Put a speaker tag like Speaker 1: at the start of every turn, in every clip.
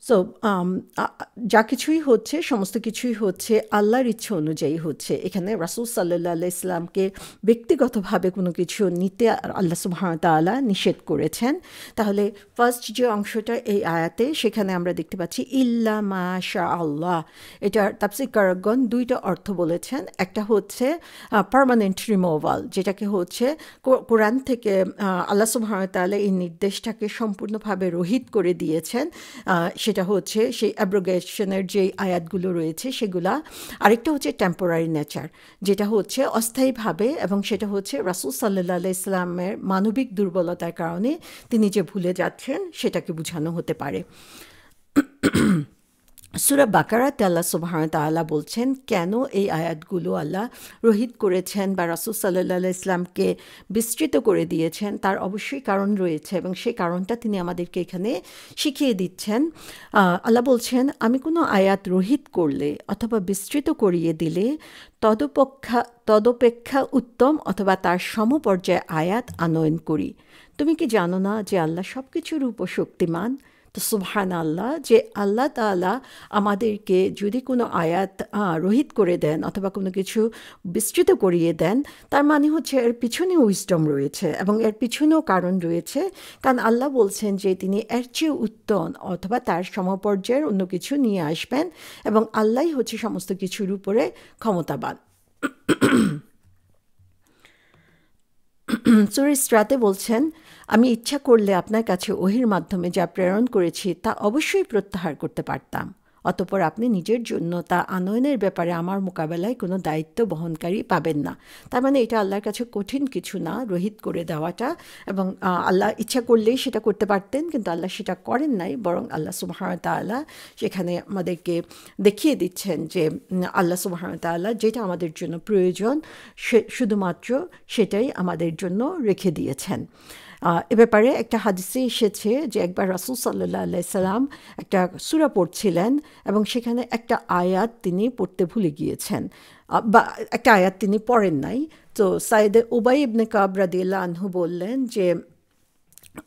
Speaker 1: So যা কিছুই হচ্ছে সমস্ত কিছুই হচ্ছে আল্লাহর ইচ্ছে অনুযায়ী হচ্ছে। এখানে রাসূল সাল্লাল্লাহু আলাইহি সাল্লামকে ব্যক্তিগতভাবে কোনো কিছু নিতে আল্লাহ সুবহানাহু ওয়া তাআলা নিষেধ করেছেন। তাহলে ফার্স্ট যে অংশটা এই আয়াতে, সেখানে আমরা দেখতে পাচ্ছি ইল্লা মা শা আল্লাহ। এটার তাফসীরকারগণ দুইটা অর্থ বলেছেন। একটা হচ্ছে পার্মানেন্ট রিমুভাল, যেটাকে হচ্ছে কোরআন থেকে আল্লাহ সুবহানাহু ওয়া তাআলা এই নির্দেশটাকে সম্পূর্ণভাবে রহিত করে দিয়েছেন। সেটা হচ্ছে সেই অ্যাব্রোগেশনের যে আয়াতগুলো রয়েছে সেগুলা। আরেকটা হচ্ছে টেম্পোরারি নেচার, যেটা হচ্ছে অস্থায়ীভাবে, এবং সেটা হচ্ছে রাসূল সাল্লাল্লাহু আলাইহি সাল্লামের মানবিক দুর্বলতার কারণে তিনি যে ভুলে যাচ্ছেন সেটাকে বোঝানো হতে পারে। সূরা বাকারাতে আল্লাহ সুবহানাহু ওয়া তাআলা বলছেন কেন এই আয়াতগুলো আল্লাহ রহিত করেছেন বা রাসূল সাল্লাল্লাহু আলাইহি ইসলামকে বিস্তৃত করে দিয়েছেন, তার অবশ্যই কারণ রয়েছে, এবং সেই কারণটা তিনি আমাদেরকে এখানে শিখিয়ে দিচ্ছেন। আল্লাহ বলছেন, আমি কোনো আয়াত রহিত করলে অথবা বিস্তৃত করিয়ে দিলে তদপেক্ষা উত্তম অথবা তার সমপর্যায়ে আয়াত আনয়ন করি। তুমি কি জানো না যে আল্লাহ সব কিছুর উপর শক্তিমান? তো সুবহানাল্লাহ, যে আল্লাহ তাআলা আমাদেরকে যদি কোনো আয়াত রহিত করে দেন অথবা কোনো কিছু বিস্তৃত করিয়ে দেন, তার মানে হচ্ছে এর পিছনে উইজডম রয়েছে এবং এর পিছনেও কারণ রয়েছে। কারণ আল্লাহ বলছেন যে তিনি এর চেয়ে উত্তম অথবা তার সমপর্যায়ের অন্য কিছু নিয়ে আসবেন, এবং আল্লাহই হচ্ছে সমস্ত কিছুর উপরে ক্ষমতাবান। সূরা ইসরাতে বলছেন, আমি ইচ্ছা করলে আপনার কাছে ওহীর মাধ্যমে যা প্রেরণ করেছি তা অবশ্যই প্রত্যাহার করতে পারতাম, অতঃপর আপনি নিজের জন্য তা আনয়নের ব্যাপারে আমার মোকাবেলায় কোনো দায়িত্ব বহনকারী পাবেন না। তার মানে এটা আল্লাহর কাছে কঠিন কিছু না রহিত করে দেওয়াটা, এবং আল্লাহ ইচ্ছা করলেই সেটা করতে পারতেন, কিন্তু আল্লাহ সেটা করেন নাই। বরং আল্লাহ সুবহানাহু ওয়া তাআলা সেখানে আমাদেরকে দেখিয়ে দিচ্ছেন যে আল্লাহ সুবহানাহু ওয়া তাআলা যেটা আমাদের জন্য প্রয়োজন শুধুমাত্র সেটাই আমাদের জন্য রেখে দিয়েছেন। এ ব্যাপারে একটা হাদিসে এসেছে যে একবার রাসূল সাল্লাল্লাহু আলাইহি সাল্লাম একটা সূরা পড়ছিলেন এবং সেখানে একটা আয়াত তিনি পড়তে ভুলে গিয়েছেন, বা একটা আয়াত তিনি পড়েন নাই। তো সাইয়েদে উবাই ইবনে কাব রাদিয়াল্লাহু আনহু বললেন যে,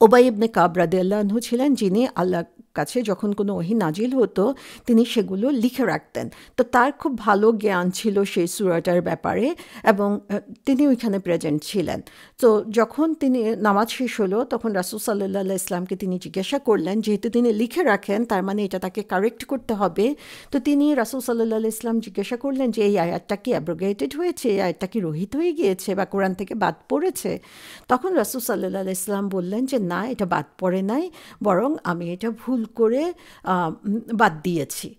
Speaker 1: উবাই ইবনে কাব রাদিয়াল্লাহু আনহু ছিলেন যিনি আল্লাহর কাছে যখন কোনো ওহী নাজিল হতো তিনি সেগুলো লিখে রাখতেন। তো তার খুব ভালো জ্ঞান ছিল সেই সূরাটার ব্যাপারে, এবং তিনি ওইখানে প্রেজেন্ট ছিলেন। তো যখন তিনি নামাজ শেষ হলো তখন রাসূল সাল্লাল্লাহু আলাইহি ইসলামকে তিনি জিজ্ঞাসা করলেন, যেহেতু তিনি লিখে রাখেন তার মানে এটা তাকে কারেক্ট করতে হবে। তো তিনি রাসূল সাল্লাল্লাহু আলাইহি ইসলাম জিজ্ঞাসা করলেন যে এই আয়াতটা কি অ্যাব্রোগেটেড হয়েছে, এই আয়াতটা কি রহিত হয়ে গিয়েছে বা কোরআন থেকে বাদ পড়েছে? তখন রাসূল সাল্লাল্লাহু আলাইহি ইসলাম বললেন যে না, এটা বাদ পড়ে নাই, বরং আমি এটা ভুল করে বাদ দিয়েছি।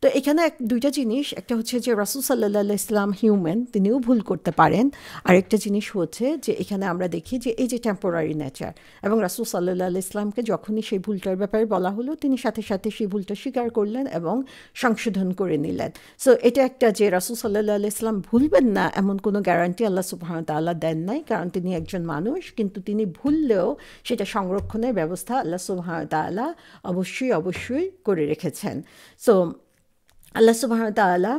Speaker 1: তো এখানে দুইটা জিনিস, একটা হচ্ছে যে রাসূল সাল্লাল্লাহু আলাইহি ইসলাম হিউম্যান, তিনিও ভুল করতে পারেন। আরেকটা জিনিস হচ্ছে যে এখানে আমরা দেখি যে এই যে টেম্পোরারি নেচার, এবং রাসূল সাল্লাল্লাহু আলাইহি ইসলামকে যখনই সেই ভুলটার ব্যাপারে বলা হলো তিনি সাথে সাথে সেই ভুলটা স্বীকার করলেন এবং সংশোধন করে নিলেন। সো এটা একটা যে রাসূল সাল্লাল্লাহু আলাইহি ইসলাম ভুলবেন না এমন কোনো গ্যারান্টি আল্লাহ সুবহানাহু ওয়া তাআলা দেন নাই, কারণ তিনি একজন মানুষ, কিন্তু তিনি ভুললেও সেটা সংরক্ষণের ব্যবস্থা আল্লাহ সুবহানাহু ওয়া তাআলা অবশ্যই করে রেখেছেন। সো আল্লাহ সুবহানাহু ওয়া তাআলা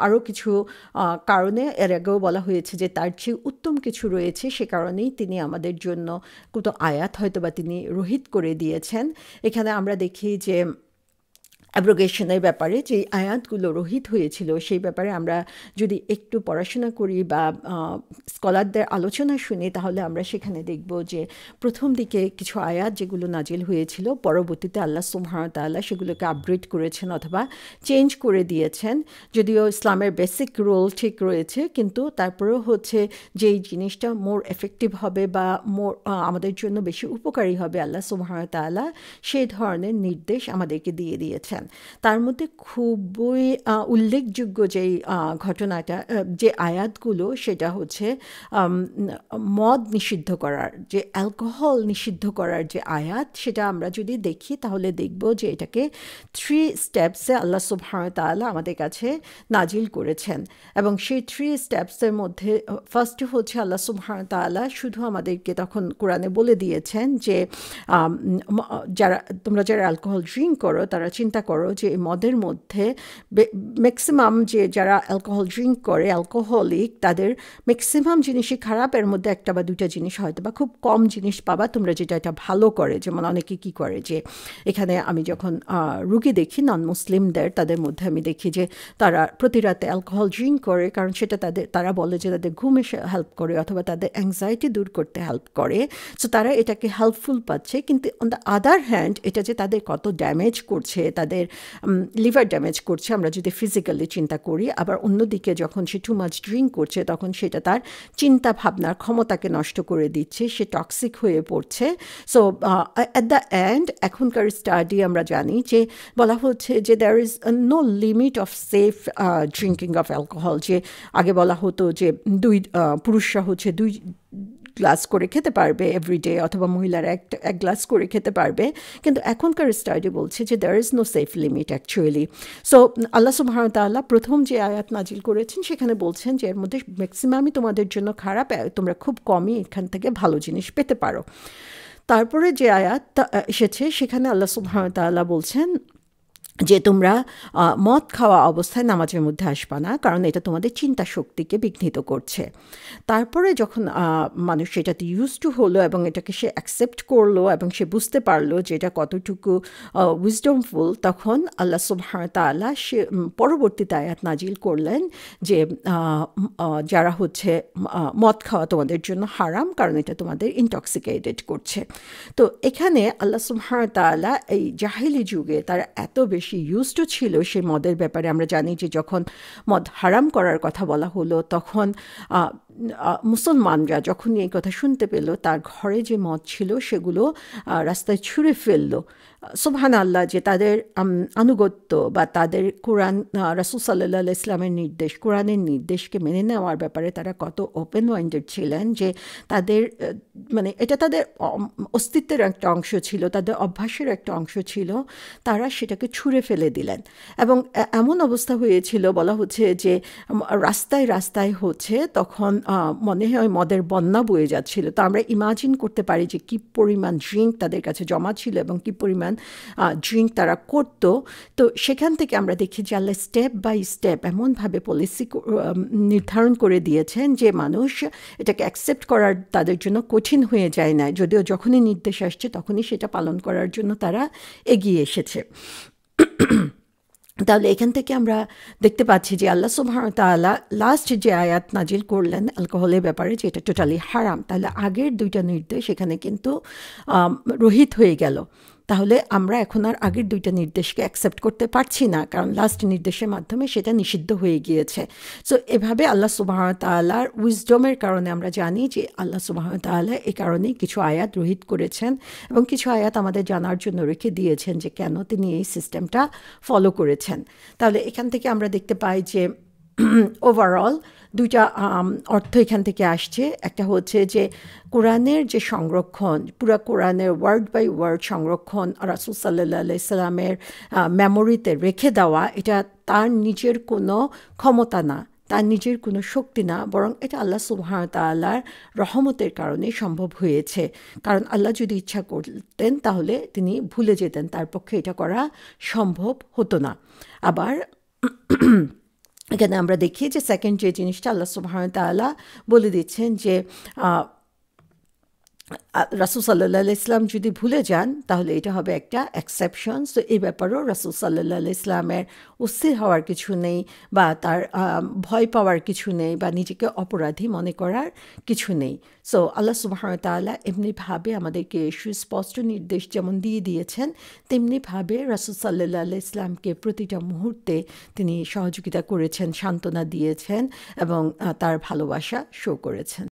Speaker 1: আরও কিছু কারণে, এর আগেও বলা হয়েছে যে তার চেয়ে উত্তম কিছু রয়েছে, সে কারণেই তিনি আমাদের জন্য কোনো আয়াত হয়তো বা তিনি রহিত করে দিয়েছেন। এখানে আমরা দেখি যে অ্যাব্রোগেশনের ব্যাপারে যে আয়াতগুলো রহিত হয়েছিল সেই ব্যাপারে আমরা যদি একটু পড়াশোনা করি বা স্কলারদের আলোচনা শুনি, তাহলে আমরা সেখানে দেখব যে প্রথম দিকে কিছু আয়াত যেগুলো নাজিল হয়েছিল পরবর্তীতে আল্লাহ সুবহানাহু ওয়া তাআলা সেগুলোকে আপগ্রেড করেছেন অথবা চেঞ্জ করে দিয়েছেন। যদিও ইসলামের বেসিক রুল ঠিক রয়েছে, কিন্তু তারপরেও হচ্ছে যেই জিনিসটা মোর এফেক্টিভ হবে বা মোর আমাদের জন্য বেশি উপকারী হবে, আল্লাহ সুবহানাহু ওয়া তাআলা সেই ধরনের নির্দেশ আমাদেরকে দিয়ে দিয়েছেন। তার মধ্যে খুবই উল্লেখযোগ্য যেই ঘটনাটা, যে আয়াতগুলো, সেটা হচ্ছে মদ নিষিদ্ধ করার, যে অ্যালকোহল নিষিদ্ধ করার যে আয়াত, সেটা আমরা যদি দেখি তাহলে দেখব যে এটাকে 3 স্টেপসে আল্লাহ সুবহানাহু ওয়া তাআলা আমাদের কাছে নাজিল করেছেন। এবং সেই 3 স্টেপসের মধ্যে ফার্স্ট হচ্ছে আল্লাহ সুবহানাহু ওয়া তাআলা শুধু আমাদেরকে তখন কোরআনে বলে দিয়েছেন যে তোমরা যারা অ্যালকোহল ড্রিঙ্ক করো তারা চিন্তা করো যে এই মদের মধ্যে ম্যাক্সিমাম যে যারা অ্যালকোহল ড্রিঙ্ক করে, অ্যালকোহলিক, তাদের ম্যাক্সিমাম জিনিসই খারাপ, এর মধ্যে একটা বা দুইটা জিনিস হয়তো বা খুব কম জিনিস পাবা তোমরা যেটা এটা ভালো করে। যেমন অনেকে কি করে যে এখানে আমি যখন রুগী দেখি নন মুসলিমদের, তাদের মধ্যে আমি দেখি যে তারা প্রতি রাতে অ্যালকোহল ড্রিঙ্ক করে, কারণ সেটা তারা বলে যে তাদের ঘুমে হেল্প করে অথবা তাদের অ্যাংজাইটি দূর করতে হেল্প করে। সো তারা এটাকে হেল্পফুল পাচ্ছে, কিন্তু অন দ্য আদার হ্যান্ড এটা যে তাদের কত ড্যামেজ করছে, তাদের লিভার ড্যামেজ করছে আমরা যদি ফিজিক্যালি চিন্তা করি। আবার অন্যদিকে যখন সে টু মাচ ড্রিঙ্ক করছে তখন সেটা তার চিন্তা ভাবনার ক্ষমতাকে নষ্ট করে দিচ্ছে, সে টক্সিক হয়ে পড়ছে। সো অ্যাট দ্য এন্ড এখনকার স্টাডি আমরা জানি যে বলা হচ্ছে যে there is no limit of safe drinking of alcohol. যে আগে বলা হতো যে পুরুষরা হচ্ছে 2 গ্লাস করে খেতে পারবে এভরিডে, অথবা মহিলারা এক গ্লাস করে খেতে পারবে, কিন্তু এখনকার স্টাডি বলছে যে there is no safe limit actually. So আল্লাহ সুবহানাহু ওয়া তাআলা প্রথম যে আয়াত নাজিল করেছেন সেখানে বলছেন যে এর মধ্যে ম্যাক্সিমামই তোমাদের জন্য খারাপ, তোমরা খুব কমই এখান থেকে ভালো জিনিস পেতে পারো। তারপরে যে আয়াত এসেছে সেখানে আল্লাহ সুবহানাহু ওয়া তাআলা বলছেন যে তোমরা মদ খাওয়া অবস্থায় নামাজের মধ্যে আসবা না, কারণ এটা তোমাদের চিন্তা শক্তিকে বিঘ্নিত করছে। তারপরে যখন মানুষ এটাতে ইউজ টু হলো এবং এটাকে সে অ্যাকসেপ্ট করলো এবং সে বুঝতে পারলো যে এটা কতটুকু উইজডমফুল, তখন আল্লাহ সুবহানাহু ওয়া তাআলা সে পরবর্তীতে আয়াত নাজিল করলেন যে যারা হচ্ছে মদ খাওয়া তোমাদের জন্য হারাম, কারণ এটা তোমাদের ইনটক্সিকেটেড করছে। তো এখানে আল্লাহ সুবহানাহু ওয়া তাআলা এই জাহিলি যুগে তারা এত বেশি ইউজড ছিল সেই মদের ব্যাপারে। আমরা জানি যে যখন মদ হারাম করার কথা বলা হলো তখন মুসলমানরা যখনই এই কথা শুনতে পেল তার ঘরে যে মদ ছিল সেগুলো রাস্তায় ছুঁড়ে ফেললো। সুবহানাল্লাহ, যে তাদের আনুগত্য বা তাদের কোরআন, রাসূল সাল্লাল্লাহু আলাইহি ইসলামের নির্দেশ, কোরআনের নির্দেশকে মেনে নেওয়ার ব্যাপারে তারা কত ওপেন মাইন্ডেড ছিলেন, যে তাদের মানে এটা তাদের অস্তিত্বের একটা অংশ ছিল, তাদের অভ্যাসের একটা অংশ ছিল, তারা সেটাকে ছুঁড়ে ফেলে দিলেন। এবং এমন অবস্থা হয়েছিল, বলা হচ্ছে যে রাস্তায় রাস্তায় হচ্ছে তখন মনে হয় মদের বন্যা বয়ে যাচ্ছিল। তো আমরা ইমাজিন করতে পারি যে কী পরিমাণ ড্রিঙ্ক তাদের কাছে জমা ছিল এবং কী পরিমাণ ড্রিঙ্ক তারা করত। তো সেখান থেকে আমরা দেখি যে আল্লাহ স্টেপ বাই স্টেপ এমনভাবে পলিসি নির্ধারণ করে দিয়েছেন যে মানুষ এটাকে অ্যাকসেপ্ট করার তাদের জন্য কঠিন হয়ে যায় না, যদিও যখনই নির্দেশ আসছে তখনই সেটা পালন করার জন্য তারা এগিয়ে এসেছে। তাহলে এখান থেকে আমরা দেখতে পাচ্ছি যে আল্লাহ সুবহানাহু ওয়া তাআলা লাস্ট যে আয়াত নাজিল করলেন অ্যালকোহলের ব্যাপারে, যে এটা টোটালি হারাম, তাহলে আগের 2টা নির্দেশ এখানে কিন্তু রহিত হয়ে গেল। তাহলে আমরা এখন আর আগের 2টা নির্দেশকে অ্যাকসেপ্ট করতে পারছি না, কারণ লাস্ট নির্দেশের মাধ্যমে সেটা নিষিদ্ধ হয়ে গিয়েছে। সো এভাবে আল্লাহ সুবহানাহু ওয়া তাআলার উইজডমের কারণে আমরা জানি যে আল্লাহ সুবহানাহু ওয়া তাআলা এই কারণেই কিছু আয়াত রহিত করেছেন এবং কিছু আয়াত আমাদের জানার জন্য রেখে দিয়েছেন যে কেন তিনি এই সিস্টেমটা ফলো করেছেন। তাহলে এখান থেকে আমরা দেখতে পাই যে ওভারঅল 2টা অর্থ এখান থেকে আসছে। একটা হচ্ছে যে কোরআনের যে সংরক্ষণ, পুরো কোরআনের ওয়ার্ড বাই ওয়ার্ড সংরক্ষণ রাসূল সাল্লাল্লাহু আলাইহি সাল্লামের মেমোরিতে রেখে দেওয়া, এটা তার নিজের কোনো ক্ষমতা না, তার নিজের কোনো শক্তি না, বরং এটা আল্লাহ সুবহানাহু ওয়া তাআলার রহমতের কারণে সম্ভব হয়েছে। কারণ আল্লাহ যদি ইচ্ছা করতেন তাহলে তিনি ভুলে যেতেন, তার পক্ষে এটা করা সম্ভব হতো না। আবার এখানে আমরা দেখি যে সেকেন্ড যে জিনিসটা আল্লাহ সুবহানাহু ওয়া তাআলা বলে দিচ্ছেন যে রাসূল সাল্লাল্লাহু আলাইহি ইসলাম যদি ভুলে যান তাহলে এটা হবে একটা এক্সেপশন। সো এই ব্যাপারেও রাসূল সাল্লাল্লাহু আলাইহি ইসলামের অস্থির হওয়ার কিছু নেই, বা তার ভয় পাওয়ার কিছু নেই, বা নিজেকে অপরাধী মনে করার কিছু নেই। সো আল্লাহ সুবহানাহু ওয়া তাআলা এমনিভাবে আমাদেরকে সুস্পষ্ট নির্দেশ যেমন দিয়ে দিয়েছেন, তেমনিভাবে রাসূল সাল্লাল্লাহু আলাইহি ইসলামকে প্রতিটা মুহূর্তে তিনি সহযোগিতা করেছেন, সান্ত্বনা দিয়েছেন এবং তার ভালোবাসা শো করেছেন।